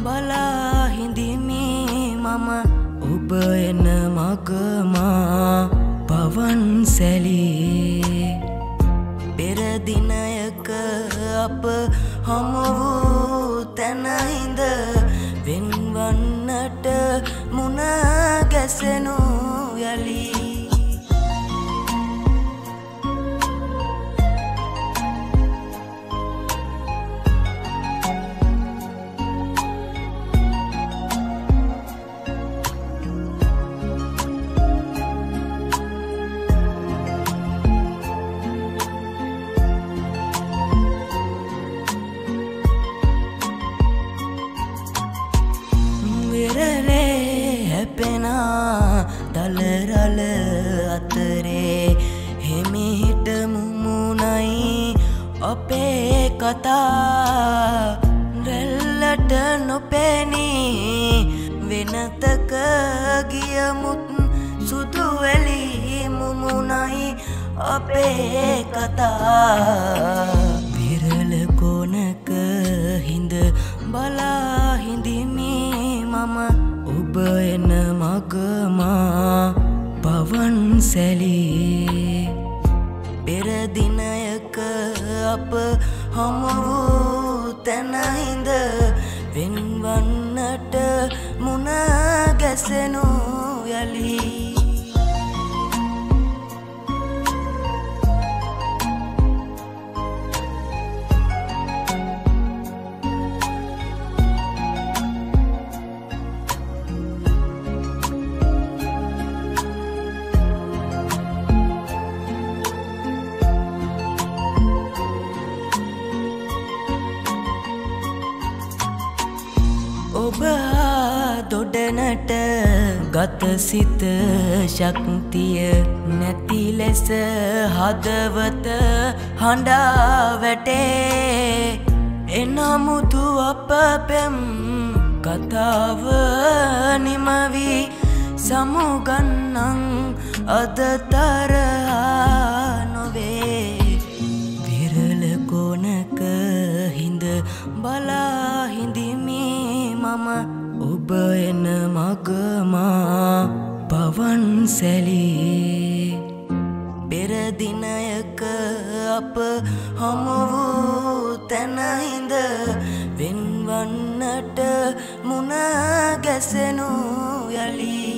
බලා හිඳිමි මම ඔබ එන මගමා පවන් සැලී පෙර දිනයක අප හමු වූ තැන හිඳ වෙන්වන්නට මුණ ගැසෙනු යලි දලරල අතරේ හිමිහිට මුමුණයි අපේ කතා රැල්ලට නොපෙනී වෙනතක ගියමුත් සුදු වැලි මුමුණයි අපේ කතා විරල කොනක හිඳ බලා හිඳිමි මම ඔබ එන මගමා පවන් සැලී පෙර දිනයක අප හමු වූ තැන හිඳ වෙන්වන්නට මුණ ගැසෙනු යලි ඔබ දොඩනට ගත සිත ශක්තිය නැති ලෙස හදවත හඬා වැටේ එනමුතු අප පෙම් කතාව නිමවි සමුගන්නන් අද තරහා නොවේ විරල කොනක හිඳ බලා හිඳිමි මම ඔබ එන මගමා පවන් සැලී පෙර දිනයක අප හමු වූ තැන හිඳ වෙන්වන්නට මුණ ගැසෙනු යලි